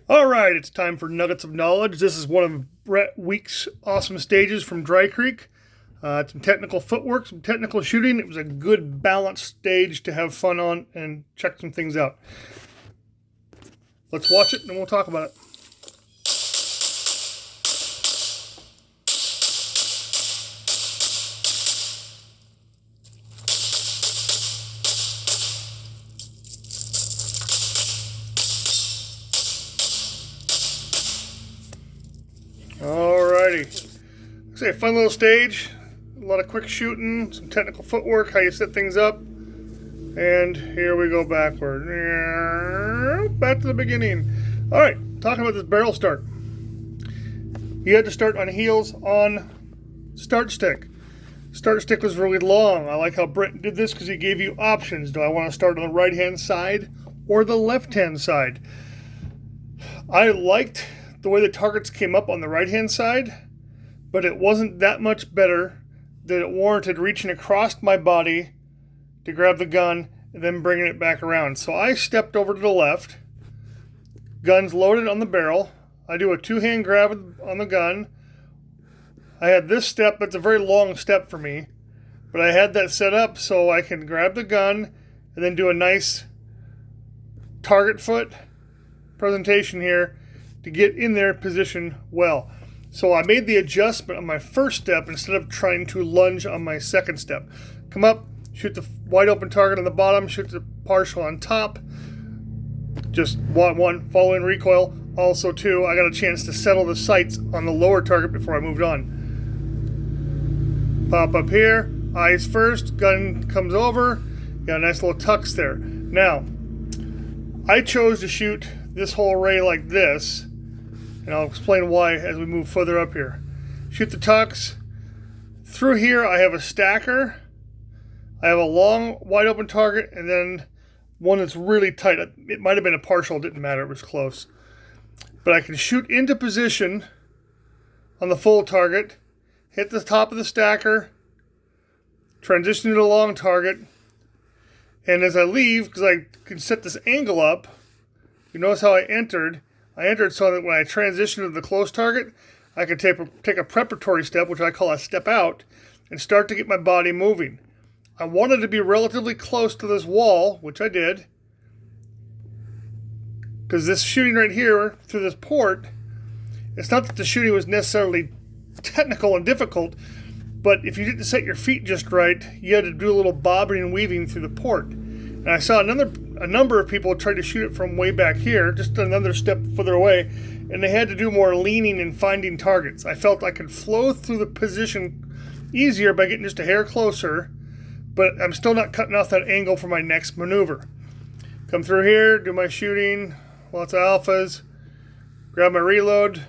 All right, it's time for Nuggets of Knowledge. This is one of Brett Week's awesome stages from Dry Creek. Some technical footwork, some technical shooting. It was a good balanced stage to have fun on and check some things out. Let's watch it and we'll talk about it. Alrighty. Looks like a fun little stage. A lot of quick shooting, some technical footwork, how you set things up. And here we go backward. Back to the beginning. Alright, talking about this barrel start. You had to start on heels on start stick. Start stick was really long. I like how Brent did this because he gave you options. Do I want to start on the right hand side or the left hand side? I liked the way the targets came up on the right hand side, but it wasn't that much better that it warranted reaching across my body to grab the gun and then bringing it back around. So I stepped over to the left, guns loaded on the barrel. I do a two-hand grab on the gun. I had this step, that's a very long step for me, but I had that set up so I can grab the gun and then do a nice target foot presentation here to get in their position well. So I made the adjustment on my first step instead of trying to lunge on my second step. Come up, shoot the wide open target on the bottom, shoot the partial on top. Just one, following recoil. Also two, I got a chance to settle the sights on the lower target before I moved on. Pop up here, eyes first, gun comes over. Got a nice little tux there. Now, I chose to shoot this whole array like this, and I'll explain why as we move further up here. Shoot the tux. Through here I have a stacker. I have a long wide open target and then one that's really tight. It might have been a partial, didn't matter, it was close. But I can shoot into position on the full target, hit the top of the stacker, transition to the long target, and as I leave, because I can set this angle up, you notice how I entered so that when I transition to the close target, I could take a preparatory step, which I call a step out, and start to get my body moving. I wanted to be relatively close to this wall, which I did, because this shooting right here through this port, it's not that the shooting was necessarily technical and difficult, but if you didn't set your feet just right, you had to do a little bobbing and weaving through the port. And I saw a number of people try to shoot it from way back here, just another step further away, and they had to do more leaning and finding targets. I felt I could flow through the position easier by getting just a hair closer, but I'm still not cutting off that angle for my next maneuver. Come through here, do my shooting, lots of alphas, grab my reload,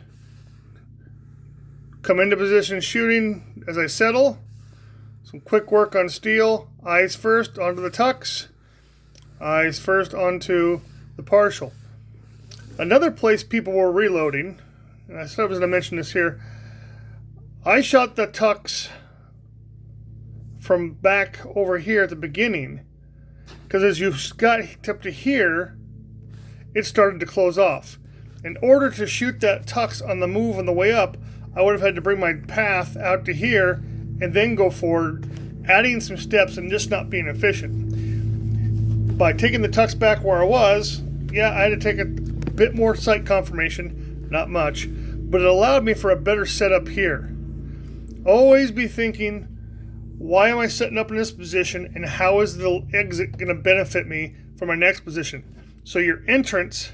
come into position shooting as I settle. Some quick work on steel, eyes first onto the tux. Eyes first onto the partial. Another place people were reloading, and I said I was going to mention this here, I shot the tux from back over here at the beginning, because as you got up to here, it started to close off. In order to shoot that tux on the move on the way up, I would have had to bring my path out to here and then go forward, adding some steps and just not being efficient. By taking the tux back where I was, yeah, I had to take a bit more sight confirmation, not much, but it allowed me for a better setup here. Always be thinking, why am I setting up in this position and how is the exit going to benefit me for my next position? So your entrance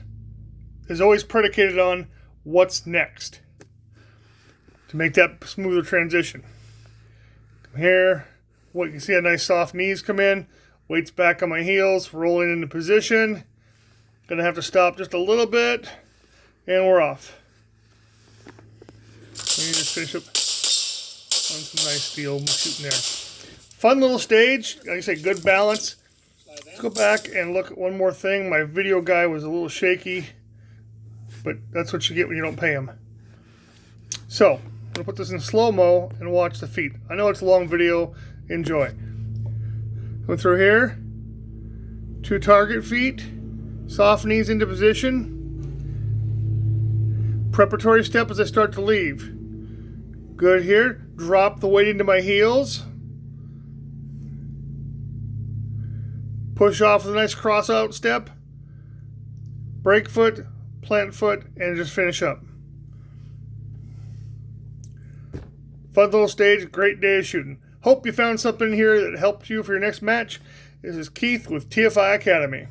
is always predicated on what's next to make that smoother transition. Come here, you can see a nice soft knees come in. Weight's back on my heels, rolling into position. Gonna have to stop just a little bit, and we're off. Let me just finish up on some nice steel shooting there. Fun little stage, like I say, good balance. Let's go back and look at one more thing. My video guy was a little shaky, but that's what you get when you don't pay him. So, I'm gonna put this in slow-mo and watch the feet. I know it's a long video, enjoy. Go through here, 2 target feet, soft knees into position, preparatory step as I start to leave. Good here. Drop the weight into my heels. Push off with a nice cross out step. Break foot, plant foot, and just finish up. Fun little stage, great day of shooting. Hope you found something here that helped you for your next match. This is Keith with TFI Academy.